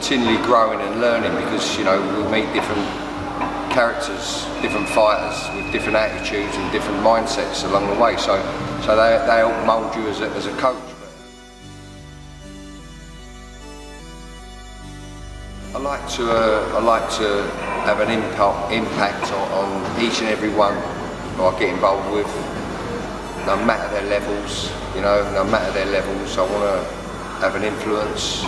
continually growing and learning because, you know, we meet different characters, different fighters with different attitudes and different mindsets along the way. So they help mould you as a coach. I like to have an impact on each and every one who I get involved with, no matter their levels. You know, no matter their levels, I want to have an influence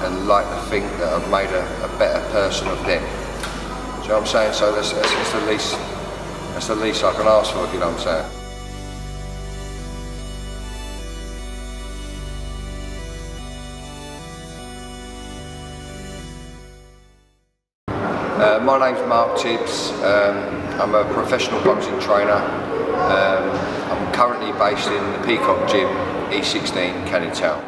and like to think that I've made a better person of them. Do you know what I'm saying? So that's the least I can ask for, if you know what I'm saying. My name's Mark Tibbs. I'm a professional boxing trainer. I'm currently based in the Peacock Gym, E16, Canning Town.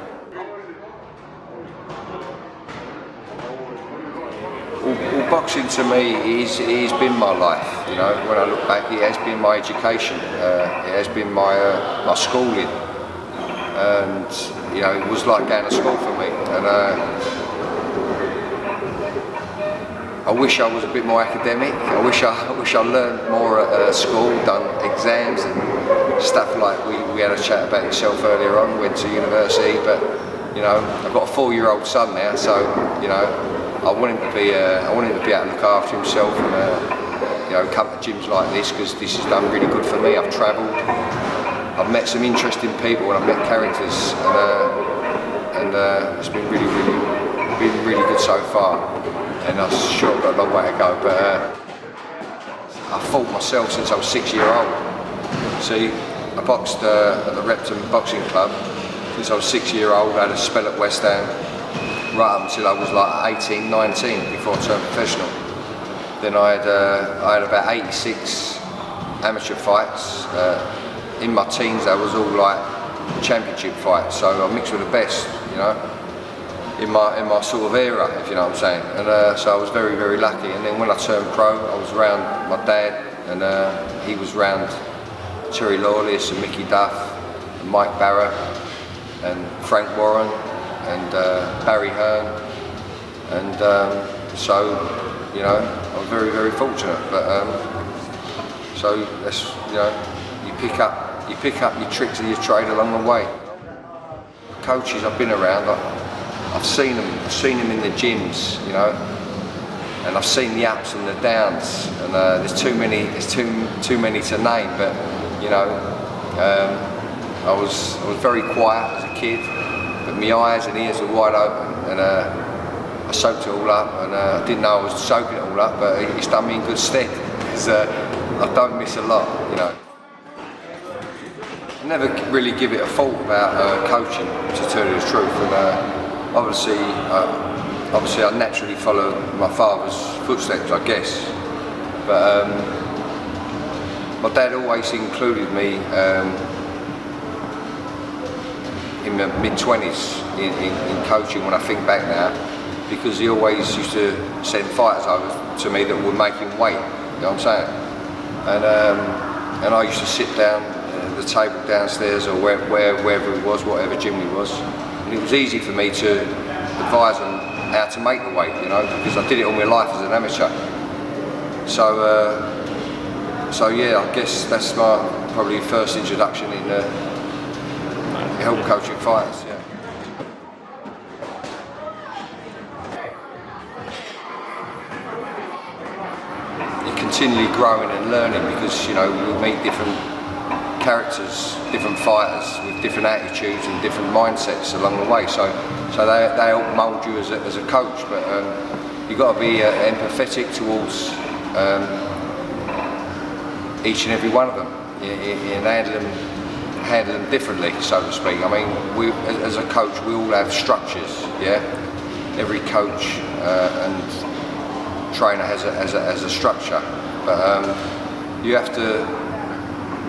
Well, boxing to me it's been my life. You know, when I look back, it has been my education. It has been my schooling, and you know, it was like going to school for me. And I wish I was a bit more academic. I wish I learned more at school, done exams and stuff like we had a chat about yourself earlier on. Went to university, but you know, I've got a 4-year-old son now, so you know, I want him to be able to look after himself and you know, come to gyms like this because this has done really good for me. I've travelled, I've met some interesting people, and I've met characters, and it's been really good so far. And I'm sure I've got a long way to go, but I fought myself since I was 6-year-old. See, I boxed at the Repton Boxing Club since I was 6-year-old. I had a spell at West Ham right up until I was like 18, 19 before I turned professional. Then I had about 86 amateur fights. In my teens, they was all like championship fights, so I mixed with the best, you know. In my sort of era, if you know what I'm saying, and so I was very lucky. And then when I turned pro, I was around my dad, and he was around Terry Lawless and Mickey Duff, and Mike Barrett, and Frank Warren, and Barry Hearn, and so you know, I'm very fortunate. But so that's, you know, you pick up your tricks of your trade along the way. Coaches I've been around, I've seen them in the gyms, you know, and I've seen the ups and the downs, and there's too many to name. But you know, I was very quiet as a kid, but my eyes and ears were wide open, and I soaked it all up, and I didn't know I was soaking it all up, but it's done me in good stead because I don't miss a lot, you know. I never really give it a thought about coaching, to tell you the truth. And, obviously I naturally followed my father's footsteps, I guess. But my dad always included me in the mid-20s in coaching when I think back now, because he always used to send fighters over to me that were making weight, you know what I'm saying? And I used to sit down at the table downstairs or wherever it was, whatever gym it was. And it was easy for me to advise them how to make the weight, you know, because I did it all my life as an amateur. So yeah, I guess that's my probably first introduction in help coaching fighters. Yeah. You're continually growing and learning because, you know, we meet different characters, different fighters with different attitudes and different mindsets along the way. So they help mould you as a coach, but you've got to be empathetic towards each and every one of them and handle them differently, so to speak. I mean, as a coach, we all have structures, yeah? Every coach and trainer has a structure, but you have to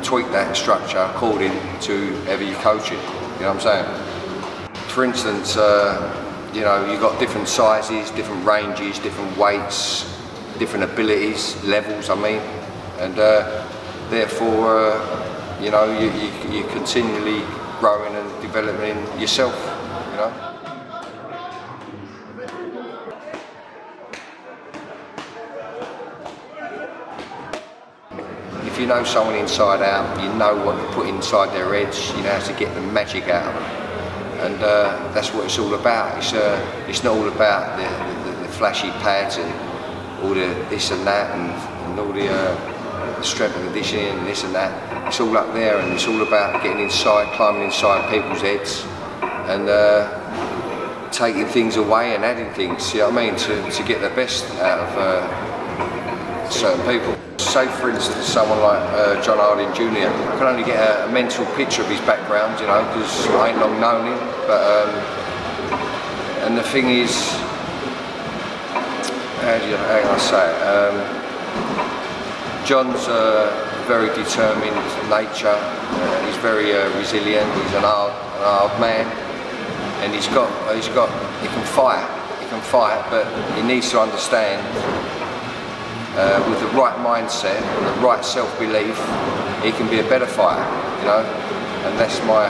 tweak that structure according to whoever you're coaching, you know what I'm saying? For instance, you know, you've got different sizes, different ranges, different weights, different abilities, levels, I mean, and therefore, you know, you're continually growing and developing yourself you know. If you know someone inside out, you know what to put inside their heads, you know how to get the magic out of them. And that's what it's all about. It's not all about the flashy pads and all the this and that and all the strength and conditioning and this and that. It's all up there, and it's all about getting inside, climbing inside people's heads and taking things away and adding things, you know what I mean, to get the best out of certain people. Say for instance someone like John Harding Jr. I can only get a mental picture of his background, you know, because I ain't long known him, but and the thing is, how can I say it? John's a very determined nature, he's very resilient, he's an hard man, and he can fight, but he needs to understand with the right mindset, the right self-belief, he can be a better fighter, you know. And that's my,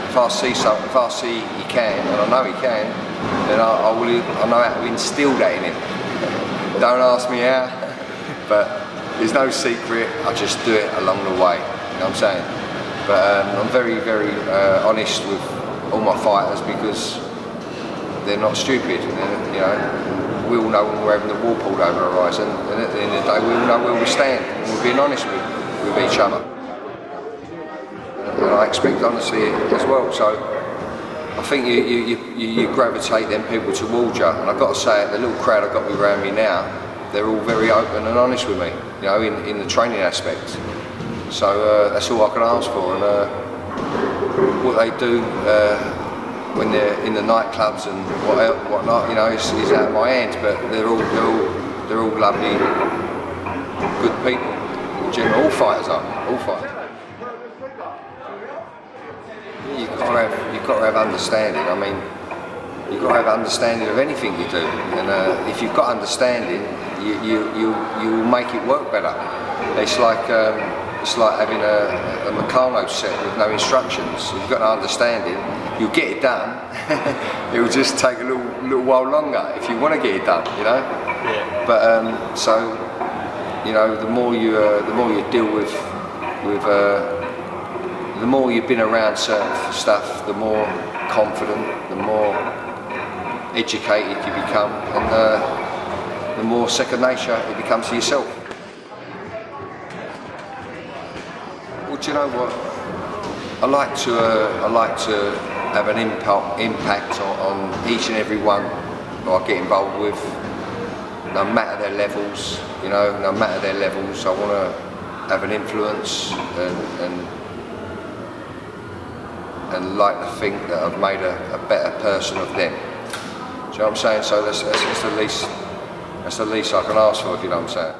if I see he can, and I know he can, then I know how to instill that in him. Don't ask me how, but there's no secret, I just do it along the way, you know what I'm saying? But I'm very, very honest with all my fighters because they're not stupid, you know. We all know when we're having the wall pulled over our eyes, and at the end of the day we all know where we stand, and we're being honest with each other. And I expect honesty as well, so I think you gravitate them people towards you, and I've got to say it, the little crowd I've got around me now, they're all very open and honest with me, you know, in the training aspect. So that's all I can ask for, and what they do when they're in the nightclubs and whatnot, you know, it's out of my hands. But they're all lovely, good people. In general, all fighters are, all fighters. You've got to have understanding. I mean, you've got to have understanding of anything you do, and if you've got understanding, you will make it work better. It's like having a Meccano set with no instructions. If you've got no understanding, you'll get it done. It will just take a little while longer if you want to get it done, you know. Yeah. But so, you know, the more you deal with the more you've been around certain stuff, the more confident, the more educated you become, and the more second nature it becomes to yourself. Well, do you know what? I like to have an impact on each and every one that I get involved with, no matter their levels. You know, no matter their levels, I want to have an influence and like to think that I've made a better person of them. Do you know what I'm saying? So that's the least I can ask for, if you know what I'm saying.